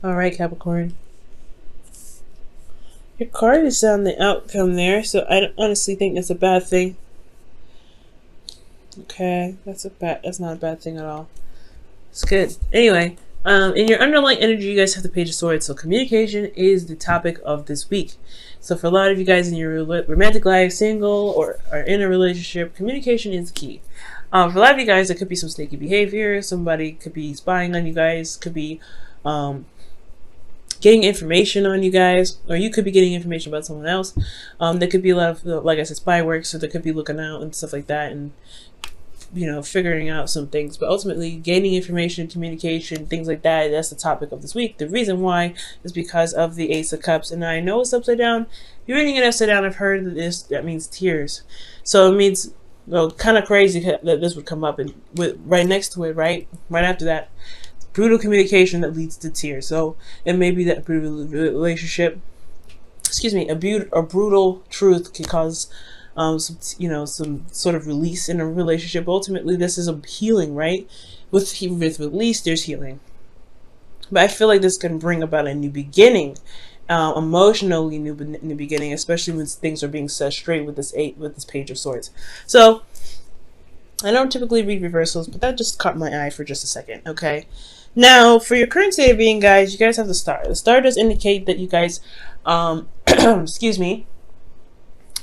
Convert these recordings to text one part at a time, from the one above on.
All right, Capricorn. Your card is on the outcome there, so I don't honestly think that's a bad thing. Okay, that's not a bad thing at all. It's good. Anyway, in your underlying energy, you guys have the Page of Swords. So communication is the topic of this week. So for a lot of you guys in your romantic life, single or are in a relationship, communication is key. For a lot of you guys, it could be some sneaky behavior. Somebody could be spying on you guys. Could be getting information on you guys, or you could be getting information about someone else. There could be a lot of, like I said, spy work. So there could be looking out and stuff like that, and figuring out some things. But ultimately, gaining information, communication, things like that, that's the topic of this week. The reason why is because of the Ace of Cups. And I know it's upside down. If you're reading it upside down, I've heard that means tears. So it means, well, kind of crazy that this would come up. And right next to it, right after that, brutal communication that leads to tears. So it may be that brutal relationship, a brutal truth can cause some sort of release in a relationship. Ultimately, this is a healing, right? With release, there's healing. But I feel like this can bring about a new beginning, emotionally new beginning, especially when things are being set straight with this Page of Swords. So I don't typically read reversals, but that just caught my eye for just a second. Okay. Now, for your current state of being, guys, you guys have the Star. The Star does indicate that you guys, excuse me,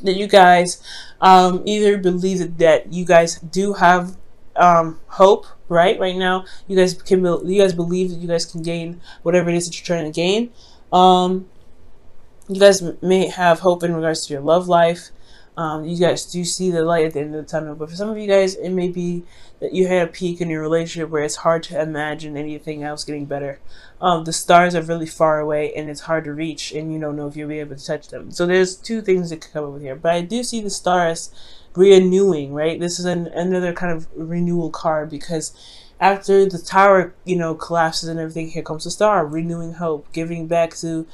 that you guys either believe that you guys do have hope, right now. You guys believe that you guys can gain whatever it is that you're trying to gain. You guys may have hope in regards to your love life. You guys do see the light at the end of the tunnel. But for some of you guys, it may be that you had a peak in your relationship where it's hard to imagine anything else getting better. The stars are really far away and it's hard to reach, and you don't know if you'll be able to touch them. So there's two things that could come up with here. But I do see the stars renewing, right? This is another kind of renewal card, because after the tower, collapses and everything, here comes the Star, renewing hope, giving back to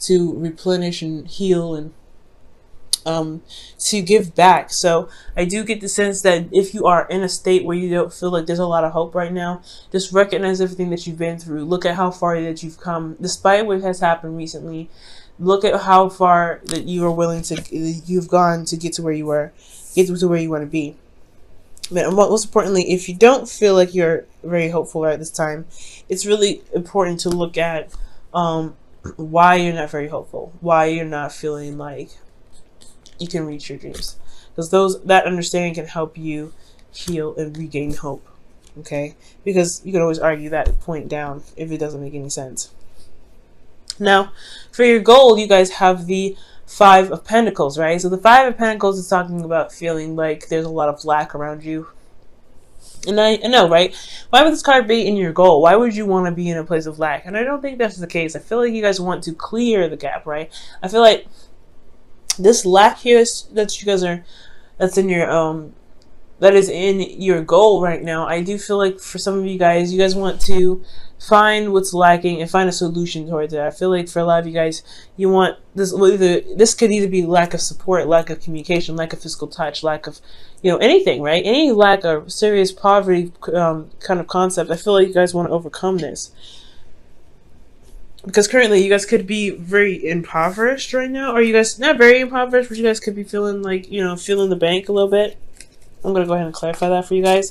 replenish and heal, and to give back. So I do get the sense that if you are in a state where you don't feel like there's a lot of hope right now, just recognize everything that you've been through. Look at how far that you've come, despite what has happened recently. Look at how far that you've gone to get to where you want to be. But most importantly, if you don't feel like you're very hopeful at this time, it's really important to look at why you're not very hopeful, why you're not feeling like you can reach your dreams, because that understanding can help you heal and regain hope. Okay, because you can always argue that point down if it doesn't make any sense. Now, for your goal, you guys have the Five of Pentacles, right? So the Five of Pentacles is talking about feeling like there's a lot of lack around you. And I know, right? Why would this card be in your goal? Why would you want to be in a place of lack? And I don't think that's the case. I feel like you guys want to clear the gap, right? I feel like this lack here that's in your that is in your goal right now. I do feel like for some of you guys want to find what's lacking and find a solution towards it. I feel like for a lot of you guys, you want this. This could either be lack of support, lack of communication, lack of physical touch, lack of anything, right? Any lack of serious poverty kind of concept. I feel like you guys want to overcome this. Because currently you guys could be very impoverished right now. Or you guys, not very impoverished, but you guys could be feeling like, feeling the bank a little bit. I'm going to go ahead and clarify that for you guys.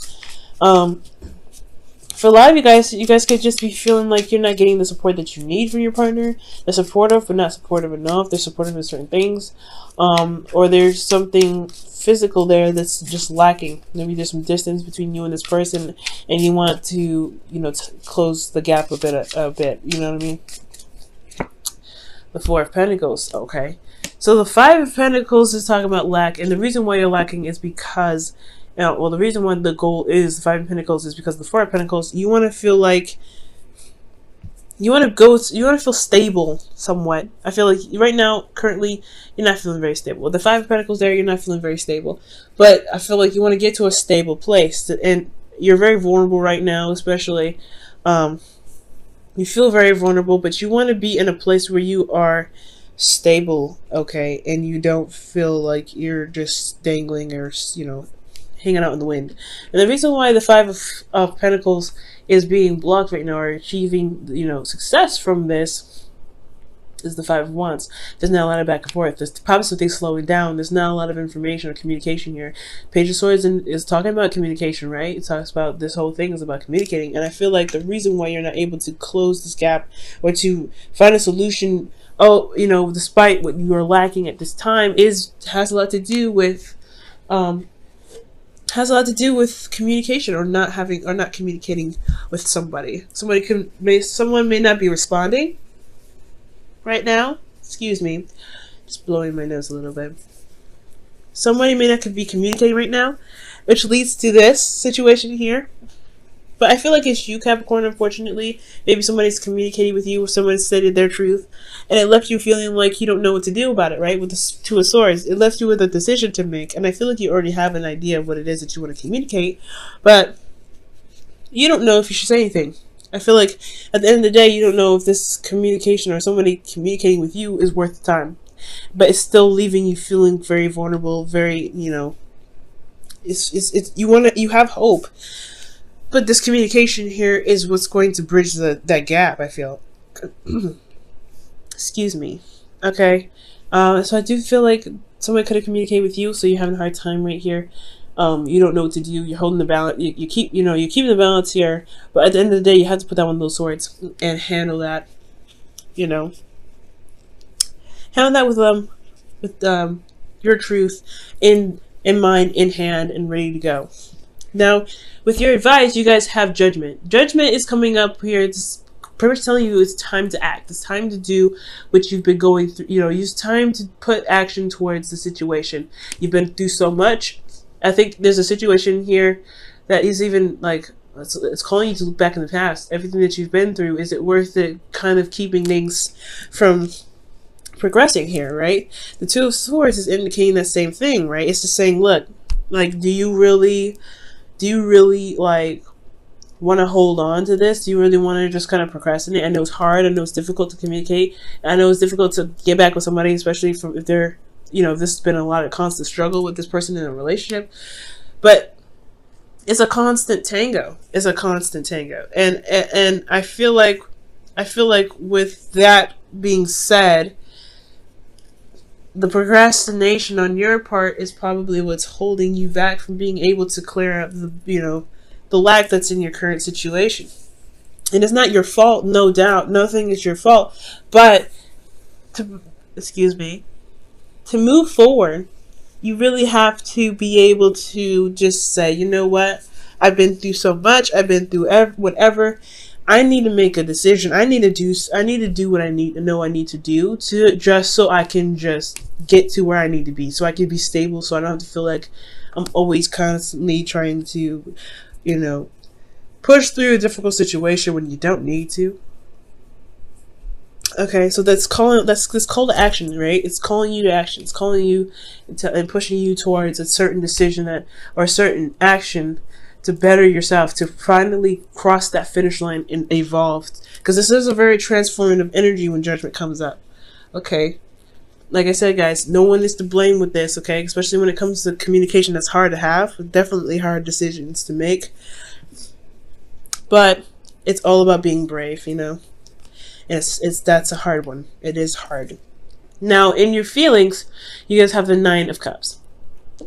For a lot of you guys could just be feeling like you're not getting the support that you need from your partner. They're supportive, but not supportive enough. They're supportive of certain things. Or there's something physical there that's just lacking. Maybe there's some distance between you and this person, and you want to, close the gap a bit. You know what I mean? The Four of Pentacles. Okay. So the Five of Pentacles is talking about lack, and the reason why you're lacking is because, the reason why the goal is the Five of Pentacles is because the Four of Pentacles, you want to feel like you want to feel stable somewhat. I feel like right now, currently, you're not feeling very stable. With the Five of Pentacles there, you're not feeling very stable. But I feel like you want to get to a stable place. And you're very vulnerable right now, especially. You feel very vulnerable, but you want to be in a place where you are stable, okay? And you don't feel like you're just dangling or, hanging out in the wind. And the reason why the Five of Pentacles is being blocked right now or achieving, success from this is the Five of Wands. There's not a lot of back and forth. There's probably something slowing down. There's not a lot of information or communication here. Page of Swords is talking about communication, right? It talks about this whole thing is about communicating. And I feel like the reason why you're not able to close this gap or to find a solution, despite what you are lacking at this time, has a lot to do with communication or not communicating with somebody. Someone may not be responding right now. Excuse me, just blowing my nose a little bit. Somebody may not be communicating right now, which leads to this situation here. But I feel like it's you, Capricorn, unfortunately. Maybe somebody's communicating with you or someone stated their truth, and it left you feeling like you don't know what to do about it, right? With the Two of Swords, it left you with a decision to make, and I feel like you already have an idea of what it is that you want to communicate, but you don't know if you should say anything. I feel like at the end of the day, you don't know if this communication or somebody communicating with you is worth the time. But it's still leaving you feeling very vulnerable, very, you have hope. But this communication here is what's going to bridge that gap, I feel. Excuse me. Okay. So I do feel like somebody could have communicated with you, so you're having a hard time right here. You don't know what to do. You're holding the balance. You keep the balance here, but at the end of the day, you have to put down one of those swords and handle that. Handle that with your truth in mind, in hand, and ready to go. Now, with your advice, you guys have Judgment. Judgment is coming up here. It's pretty much telling you it's time to act. It's time to do what you've been going through. It's time to put action towards the situation. You've been through so much. I think there's a situation here that is even like, it's calling you to look back in the past. Everything that you've been through, is it worth it kind of keeping things from progressing here, right? The Two of Swords is indicating that same thing, right? It's just saying, look, like, do you really like want to hold on to this? Do you really want to just kind of procrastinate? I know it's hard. I know it's difficult to communicate. I know it's difficult to get back with somebody, especially if they're, this has been a lot of constant struggle with this person in a relationship. But it's a constant tango. It's a constant tango. And I feel like with that being said, the procrastination on your part is probably what's holding you back from being able to clear up the lack that's in your current situation. And it's not your fault, no doubt. Nothing is your fault. But to move forward, you really have to be able to just say, you know what? I've been through so much. I've been through whatever. I need to make a decision. I need to do what I need to do to just so I can just get to where I need to be, so I can be stable, so I don't have to feel like I'm always constantly trying to, push through a difficult situation when you don't need to. Okay, so that's call to action, right? It's calling you to action. It's calling you and pushing you towards a certain decision or a certain action to better yourself, to finally cross that finish line and evolve. Because this is a very transformative energy when Judgment comes up. Okay, like I said, guys, no one is to blame with this. Okay, especially when it comes to communication, that's hard to have. Definitely hard decisions to make. But it's all about being brave, And that's a hard one. It is hard. Now, in your feelings, you guys have the Nine of Cups.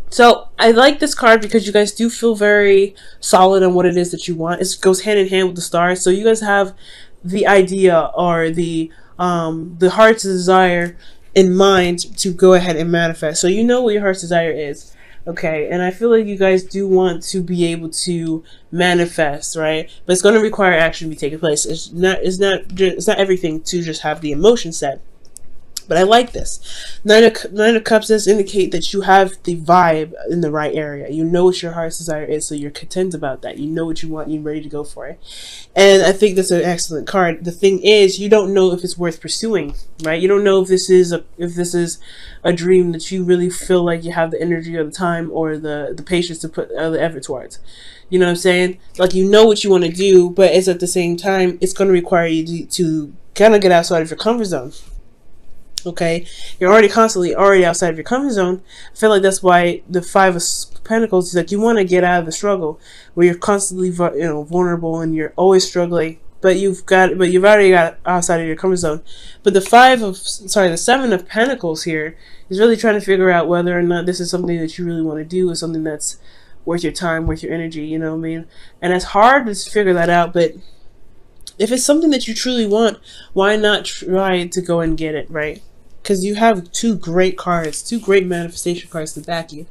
So I like this card because you guys do feel very solid on what it is that you want. It goes hand in hand with the stars. So you guys have the idea or the heart's desire in mind to go ahead and manifest. So you know what your heart's desire is. Okay, and I feel like you guys do want to be able to manifest, right? But it's going to require action to be taking place. It's not everything to just have the emotion set. But I like this. Nine of Cups does indicate that you have the vibe in the right area. You know what your heart's desire is, so you're content about that. You know what you want, you're ready to go for it. And I think that's an excellent card. The thing is, you don't know if it's worth pursuing, right? You don't know if this is a dream that you really feel like you have the energy or the time or the patience to put the effort towards. You know what I'm saying? Like, you know what you want to do, but it's at the same time, it's going to require you to kind of get outside of your comfort zone. Okay, you're already constantly outside of your comfort zone. I feel like that's why the Five of Pentacles is like you want to get out of the struggle where you're constantly vulnerable and you're always struggling. But you've already got outside of your comfort zone. But the Seven of Pentacles here is really trying to figure out whether or not this is something that you really want to do, or something that's worth your time, worth your energy. You know what I mean? And it's hard to figure that out, but if it's something that you truly want, why not try to go and get it, right? Because you have two great manifestation cards to back you.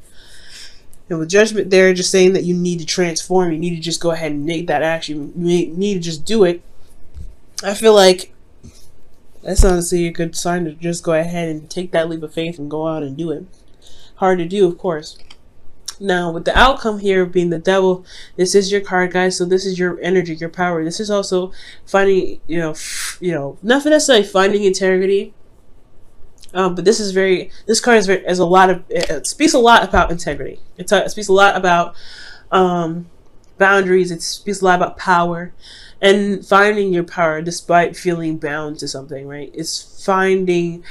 And with Judgment there, just saying that you need to transform, you need to just go ahead and make that action, you need to just do it. I feel like that's honestly a good sign to just go ahead and take that leap of faith and go out and do it. Hard to do, of course. Now, with the outcome here being the Devil, this is your card, guys. So this is your energy, your power. This is also finding, not necessarily finding integrity. But this card it speaks a lot about integrity. It speaks a lot about boundaries. It speaks a lot about power and finding your power despite feeling bound to something, right? It's finding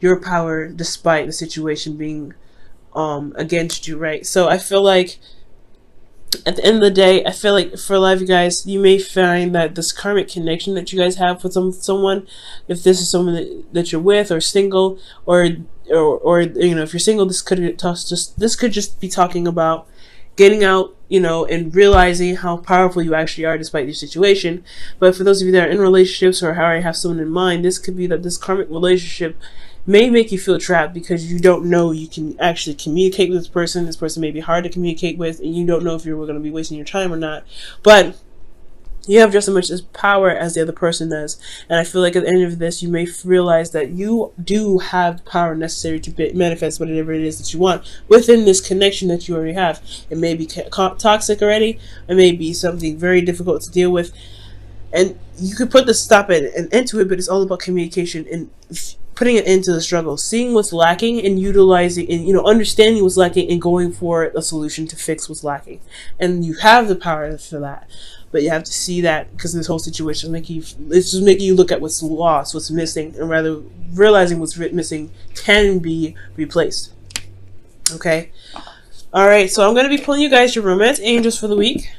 your power despite the situation being against you, right? So I feel like at the end of the day, I feel like for a lot of you guys, you may find that this karmic connection that you guys have with someone, if this is someone that you're with, or single, or if you're single, this could just be talking about getting out, and realizing how powerful you actually are despite your situation. But for those of you that are in relationships or already have someone in mind, this could be that this karmic relationship may make you feel trapped because you don't know you can actually communicate with this person. This person may be hard to communicate with, and you don't know if you're going to be wasting your time or not. But you have just as much power as the other person does. And I feel like at the end of this, you may realize that you do have the power necessary to manifest whatever it is that you want within this connection that you already have. It may be toxic already. It may be something very difficult to deal with. And you could put the stop and into it, but it's all about communication and putting it into the struggle, seeing what's lacking and utilizing and understanding what's lacking and going for a solution to fix what's lacking. And you have the power for that, but you have to see that, because this whole situation it's just making you look at what's lost, what's missing, and rather realizing what's missing can be replaced. Okay, all right. So I'm going to be pulling you guys your romance angels for the week.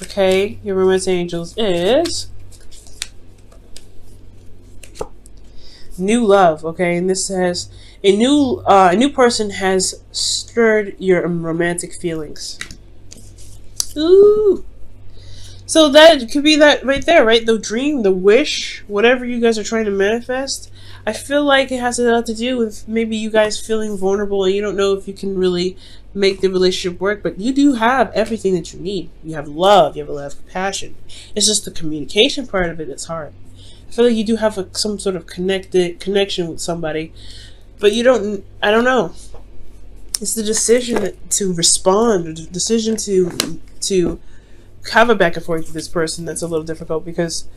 Okay, your romance angels is new love. Okay, and this says a new person has stirred your romantic feelings. Ooh, so that could be that right there, right? The dream, the wish, whatever you guys are trying to manifest. I feel like it has a lot to do with maybe you guys feeling vulnerable and you don't know if you can really make the relationship work, but you do have everything that you need. You have love, you have a lot of compassion. It's just the communication part of it that's hard. I feel like you do have some sort of connection with somebody, but I don't know. It's the decision to respond, or the decision to have a back and forth with this person that's a little difficult, because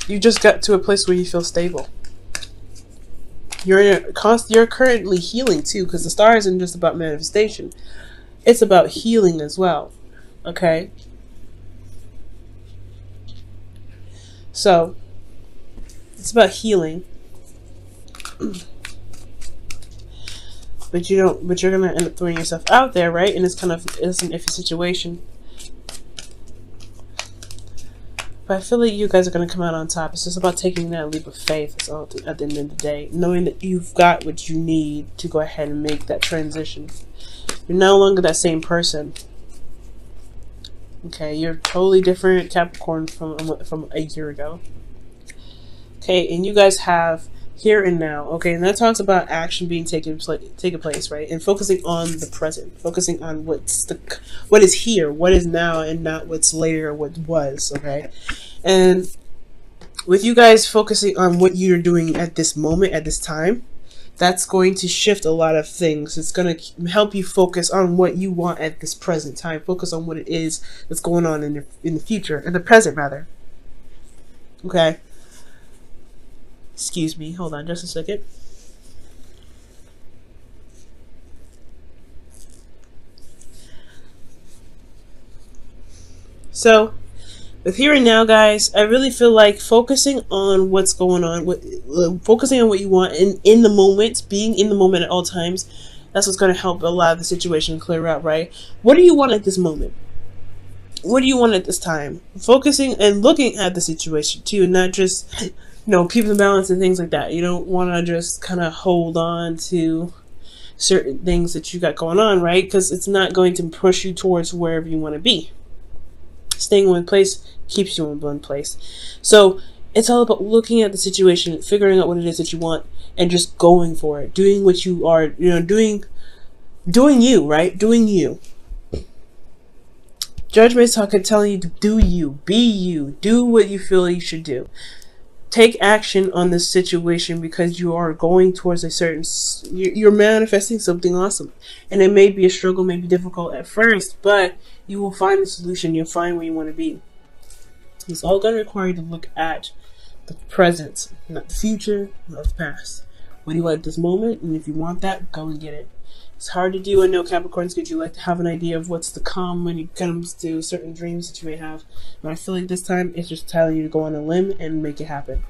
you just got to a place where you feel stable. You're currently healing too, because the star isn't just about manifestation. It's about healing as well. Okay? So, it's about healing. But you're gonna end up throwing yourself out there, right? And it's an iffy situation. But I feel like you guys are going to come out on top. It's just about taking that leap of faith. It's all at the end of the day. Knowing that you've got what you need to go ahead and make that transition. You're no longer that same person. Okay, you're totally different Capricorn from a year ago. Okay, and you guys have here and now. Okay, and that talks about action being taken place, right? And focusing on the present, focusing on what is here, what is now, and not what's later or what was. Okay, and with you guys focusing on what you're doing at this moment, at this time, that's going to shift a lot of things. It's going to help you focus on what you want at this present time. Focus on what it is that's going on in the future, in the present rather. Okay. Excuse me. Hold on just a second. So, with here and now, guys, I really feel like focusing on what's going on, focusing on what you want in the moment, being in the moment at all times, that's what's going to help a lot of the situation clear out, right? What do you want at this moment? What do you want at this time? Focusing and looking at the situation too, not just, you know, keeping the balance and things like that. You don't want to just kind of hold on to certain things that you got going on, right? Because it's not going to push you towards wherever you want to be. Staying in one place keeps you in one place. So it's all about looking at the situation, figuring out what it is that you want, and just going for it. Doing what you are, you know, doing you, right? Doing you. Judgment's talking, telling you to do you, be you, do what you feel you should do. Take action on this situation because you are going towards a certain, you're manifesting something awesome. And it may be a struggle, may be difficult at first, but you will find the solution. You'll find where you want to be. It's all going to require you to look at the present, not the future, not the past. What do you want at this moment? And if you want that, go and get it. It's hard to do. I know Capricorns, because you like to have an idea of what's to come when it comes to certain dreams that you may have. But I feel like this time it's just telling you to go on a limb and make it happen.